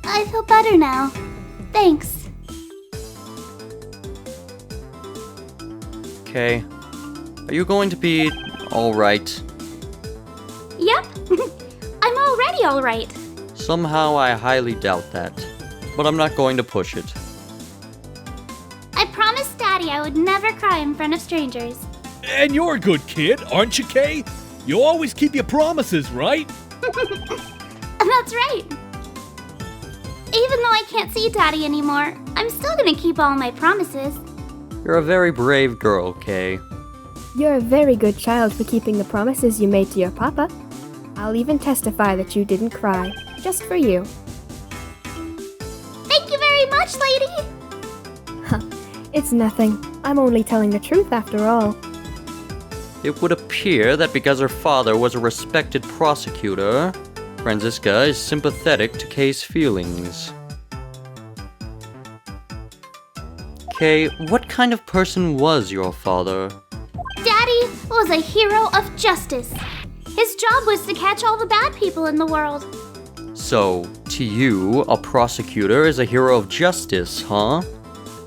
I feel better now. Thanks. Okay. Are you going to be alright? Yep. I'm already alright. Somehow I highly doubt that. But I'm not going to push it. I promised Daddy I would never cry in front of strangers. And you're a good kid, aren't you, Kay? You always keep your promises, right? That's right. Even though I can't see Daddy anymore, I'm still gonna keep all my promises. You're a very brave girl, Kay. You're a very good child for keeping the promises you made to your papa. I'll even testify that you didn't cry, just for you. Thank you very much, lady! It's nothing. I'm only telling the truth after all. It would appear that because her father was a respected prosecutor, Franziska is sympathetic to Kay's feelings. Kay, what kind of person was your father? Daddy was a hero of justice. His job was to catch all the bad people in the world. So, to you, a prosecutor is a hero of justice, huh?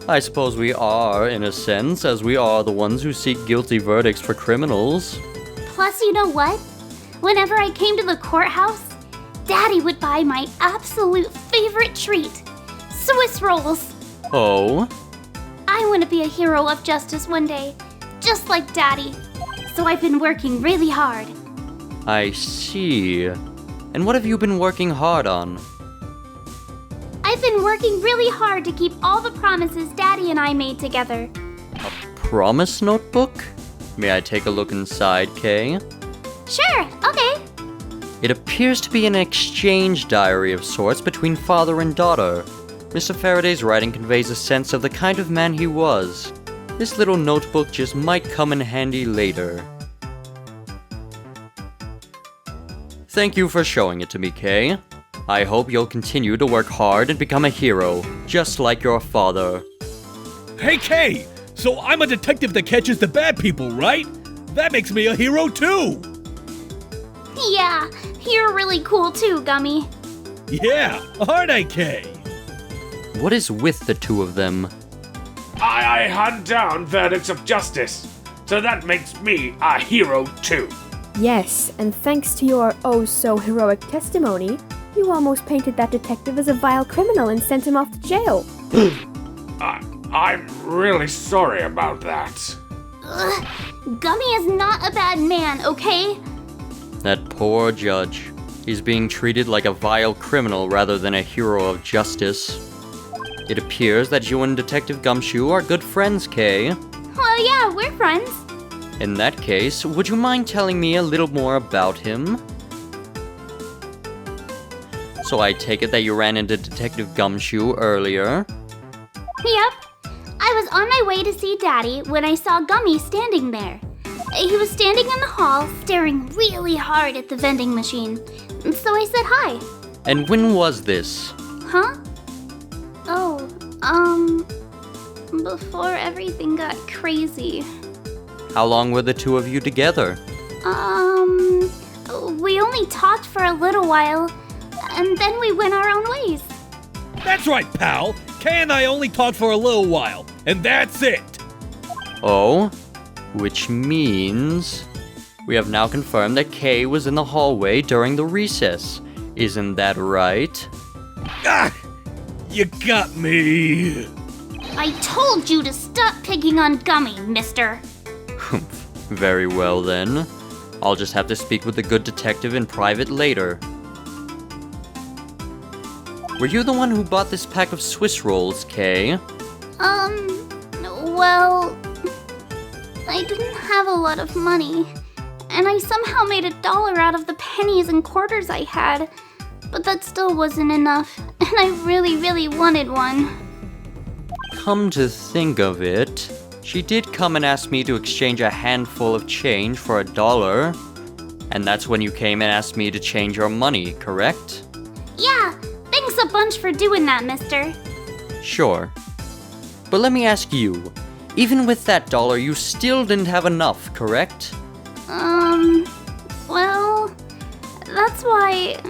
I suppose we are, in a sense, as we are the ones who seek guilty verdicts for criminals. Plus, you know what? Whenever I came to the courthouse, Daddy would buy my absolute favorite treat, Swiss rolls. Oh? I want to be a hero of justice one day, just like Daddy. So I've been working really hard. I see. And what have you been working hard on? I've been working really hard to keep all the promises Daddy and I made together. A promise notebook? May I take a look inside, Kay? Sure, okay. It appears to be an exchange diary of sorts between father and daughter. Mr. Faraday's writing conveys a sense of the kind of man he was. This little notebook just might come in handy later. Thank you for showing it to me, Kay. I hope you'll continue to work hard and become a hero, just like your father. Hey, Kay! So I'm a detective that catches the bad people, right? That makes me a hero too! Yeah, you're really cool too, Gummy. Yeah, aren't I, Kay? What is with the two of them? I hunt down verdicts of justice, so that makes me a hero too. Yes, and thanks to your oh-so-heroic testimony, you almost painted that detective as a vile criminal and sent him off to jail. I'm really sorry about that. Ugh, Gummy is not a bad man, okay? That poor judge. He's being treated like a vile criminal rather than a hero of justice. It appears that you and Detective Gumshoe are good friends, Kay. Well, yeah, we're friends. In that case, would you mind telling me a little more about him? So I take it that you ran into Detective Gumshoe earlier? Yep. I was on my way to see Daddy when I saw Gummy standing there. He was standing in the hall, staring really hard at the vending machine. So I said hi. And when was this? Huh? Oh, before everything got crazy. How long were the two of you together? We only talked for a little while, and then we went our own ways. That's right, pal. Kay and I only talked for a little while, and that's it. Oh? Which means... we have now confirmed that Kay was in the hallway during the recess. Isn't that right? Ah! You got me! I told you to stop picking on Gummy, mister. Very well then. I'll just have to speak with the good detective in private later. Were you the one who bought this pack of Swiss rolls, Kay? Well... I didn't have a lot of money, and I somehow made $1 out of the pennies and quarters I had, but that still wasn't enough, and I really wanted one. Come to think of it, she did come and ask me to exchange a handful of change for $1, and that's when you came and asked me to change your money, correct? Yeah, thanks a bunch for doing that, mister. Sure. But let me ask you, even with that $1, you still didn't have enough, correct? Well, that's why...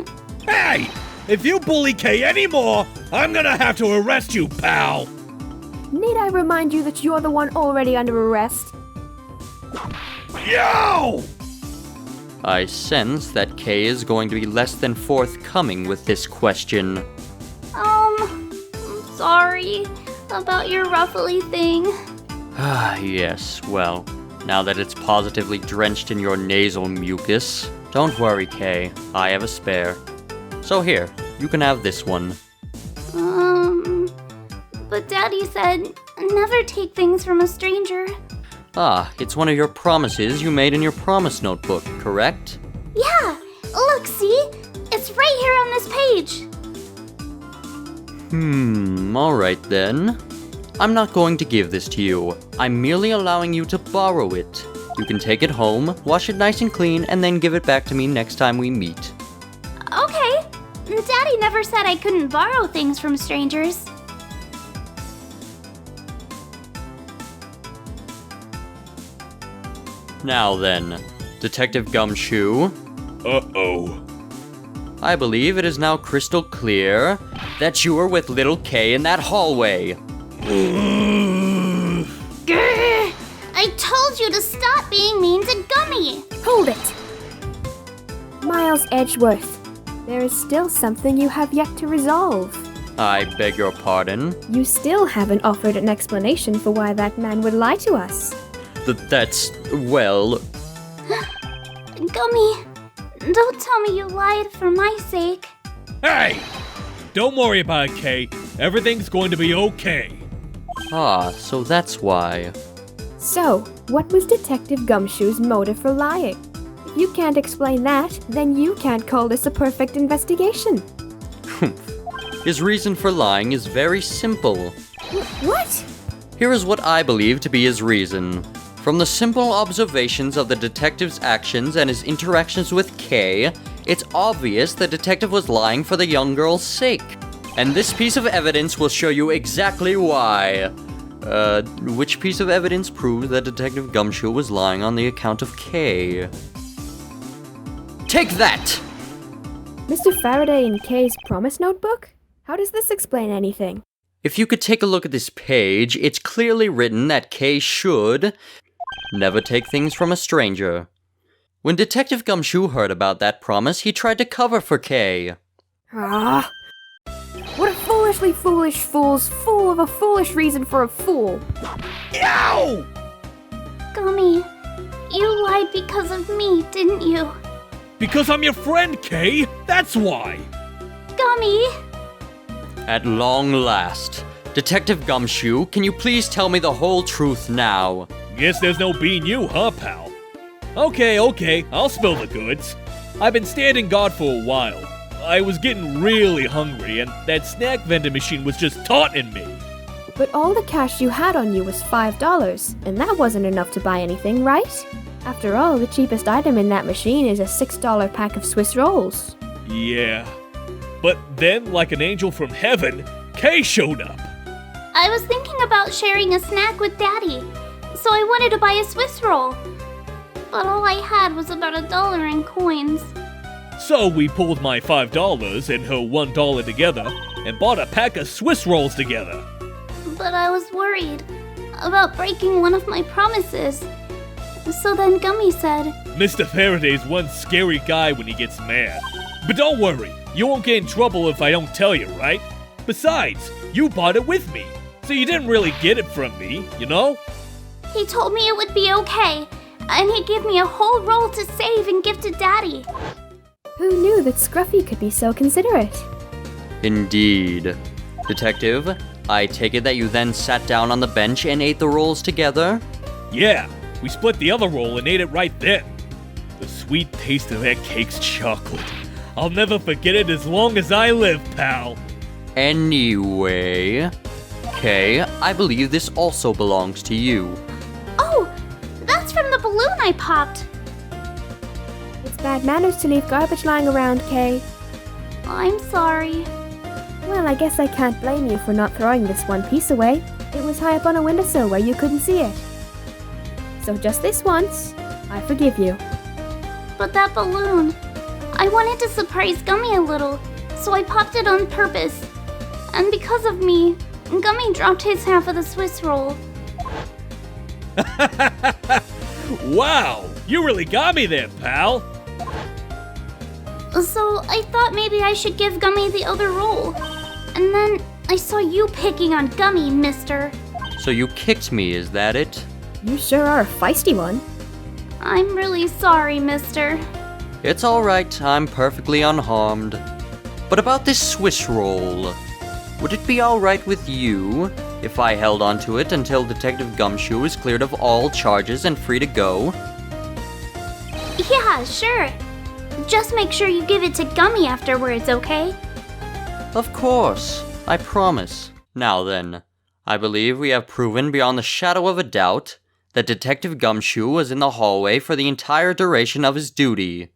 Hey! If you bully Kay anymore, I'm gonna have to arrest you, pal! Need I remind you that you're the one already under arrest? Yo! I sense that Kay is going to be less than forthcoming with this question. I'm sorry about your ruffly thing. Ah, yes, well, now that it's positively drenched in your nasal mucus, don't worry, Kay, I have a spare. So here, you can have this one. But Daddy said never take things from a stranger. Ah, it's one of your promises you made in your promise notebook, correct? Yeah, look, see? It's right here on this page. Alright then. I'm not going to give this to you. I'm merely allowing you to borrow it. You can take it home, wash it nice and clean, and then give it back to me next time we meet. Okay. Daddy never said I couldn't borrow things from strangers. Now then, Detective Gumshoe, Uh-oh. I believe it is now crystal clear that you were with little Kay in that hallway. Grr! I told you to stop being mean to Gummy! Hold it! Miles Edgeworth, there is still something you have yet to resolve. I beg your pardon? You still haven't offered an explanation for why that man would lie to us. That's, well... Gummy, don't tell me you lied for my sake. Hey! Don't worry about it, Kay. Everything's going to be okay. Ah, so that's why. So, what was Detective Gumshoe's motive for lying? If you can't explain that, then you can't call this a perfect investigation. His reason for lying is very simple. What? Here is what I believe to be his reason. From the simple observations of the detective's actions and his interactions with Kay, it's obvious the detective was lying for the young girl's sake. And this piece of evidence will show you exactly why. Which piece of evidence proves that Detective Gumshoe was lying on the account of Kay? Take that! Mr. Faraday in Kay's promise notebook? How does this explain anything? If you could take a look at this page, it's clearly written that Kay should never take things from a stranger. When Detective Gumshoe heard about that promise, he tried to cover for Kay. Ah! What a foolishly foolish fool's fool of a foolish reason for a fool! Yow! Gummy, you lied because of me, didn't you? Because I'm your friend, Kay. That's why. Gummy! At long last. Detective Gumshoe, can you please tell me the whole truth now? Guess there's no being you, huh, pal? Okay, I'll spill the goods. I've been standing guard for a while. I was getting really hungry, and that snack vending machine was just taunting me. But all the cash you had on you was $5, and that wasn't enough to buy anything, right? After all, the cheapest item in that machine is a $6 pack of Swiss rolls. Yeah. But then, like an angel from heaven, Kay showed up. I was thinking about sharing a snack with Daddy, so I wanted to buy a Swiss roll. But all I had was about $1 in coins. So we pulled my $5 and her $1 together and bought a pack of Swiss rolls together. But I was worried about breaking one of my promises. So then Gummy said, Mr. Faraday's one scary guy when he gets mad. But don't worry, you won't get in trouble if I don't tell you, right? Besides, you bought it with me, so you didn't really get it from me, you know? he told me it would be okay, and he gave me a whole roll to save and give to Daddy. Who knew that Scruffy could be so considerate? Indeed. Detective, I take it that you then sat down on the bench and ate the rolls together? Yeah, we split the other roll and ate it right then. The sweet taste of that cake's chocolate. I'll never forget it as long as I live, pal. Anyway... Kay, I believe this also belongs to you. Oh, that's from the balloon I popped. It's bad manners to leave garbage lying around, Kay. I'm sorry. Well, I guess I can't blame you for not throwing this one piece away. It was high up on a windowsill where you couldn't see it. So just this once, I forgive you. But that balloon, I wanted to surprise Gummy a little, so I popped it on purpose. And because of me, Gummy dropped his half of the Swiss roll. Wow, you really got me there, pal. So I thought maybe I should give Gummy the other roll. And then I saw you picking on Gummy, mister. So you kicked me, is that it? You sure are a feisty one. I'm really sorry, mister. It's alright, I'm perfectly unharmed. But about this Swiss roll, would it be alright with you if I held onto it until Detective Gumshoe is cleared of all charges and free to go? Yeah, sure. Just make sure you give it to Gummy afterwards, okay? Of course, I promise. Now then, I believe we have proven beyond the shadow of a doubt that Detective Gumshoe was in the hallway for the entire duration of his duty,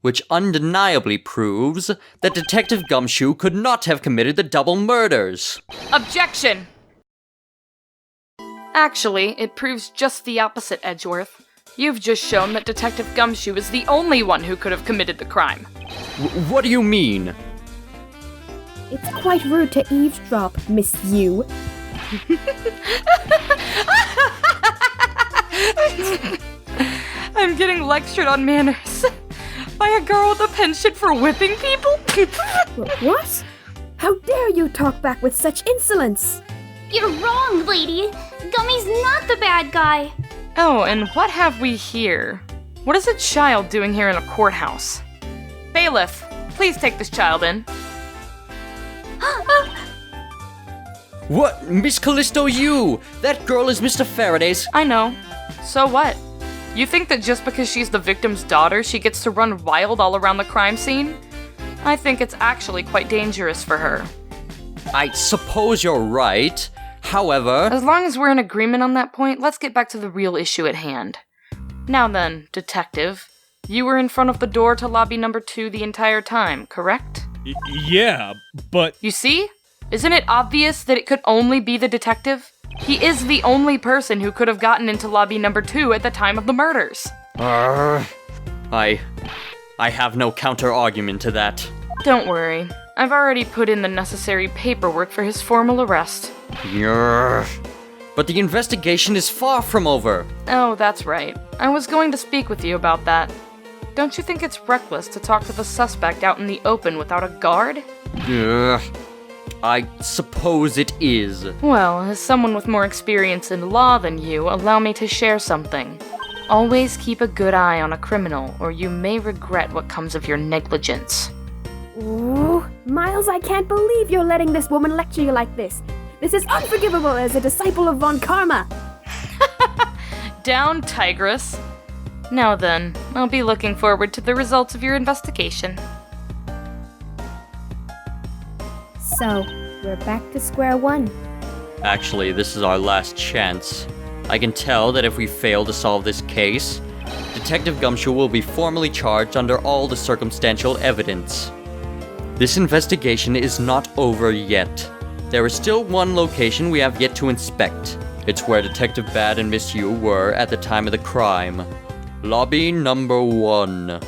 which undeniably proves that Detective Gumshoe could not have committed the double murders. Objection! Actually, it proves just the opposite, Edgeworth. You've just shown that Detective Gumshoe is the only one who could have committed the crime. What do you mean? It's quite rude to eavesdrop, Miss Yew. I'm getting lectured on manners by a girl with a penchant for whipping people? What? How dare you talk back with such insolence? You're wrong, lady. Gummy's not the bad guy. Oh, and what have we here? What is a child doing here in a courthouse? Bailiff, please take this child in. What? Miss Calisto Yew! That girl is Mr. Faraday's. I know. So what? You think that just because she's the victim's daughter, she gets to run wild all around the crime scene? I think it's actually quite dangerous for her. I suppose you're right. However, As long as we're in agreement on that point, let's get back to the real issue at hand. Now then, detective, you were in front of the door to lobby number 2 the entire time, correct? Yeah, but You see? Isn't it obvious that it could only be the detective? He is the only person who could have gotten into lobby number 2 at the time of the murders. I have no counter-argument to that. Don't worry. I've already put in the necessary paperwork for his formal arrest. Grr. But the investigation is far from over. Oh, that's right. I was going to speak with you about that. Don't you think it's reckless to talk to the suspect out in the open without a guard? Grr. I suppose it is. Well, as someone with more experience in law than you, allow me to share something. Always keep a good eye on a criminal, or you may regret what comes of your negligence. Ooh, Miles, I can't believe you're letting this woman lecture you like this. This is unforgivable as a disciple of Von Karma. Down, Tigress. Now then, I'll be looking forward to the results of your investigation. So, we're back to square one. Actually, this is our last chance. I can tell that if we fail to solve this case, Detective Gumshoe will be formally charged under all the circumstantial evidence. This investigation is not over yet. There is still one location we have yet to inspect. It's where Detective Bad and Miss Yew were at the time of the crime. Lobby number 1.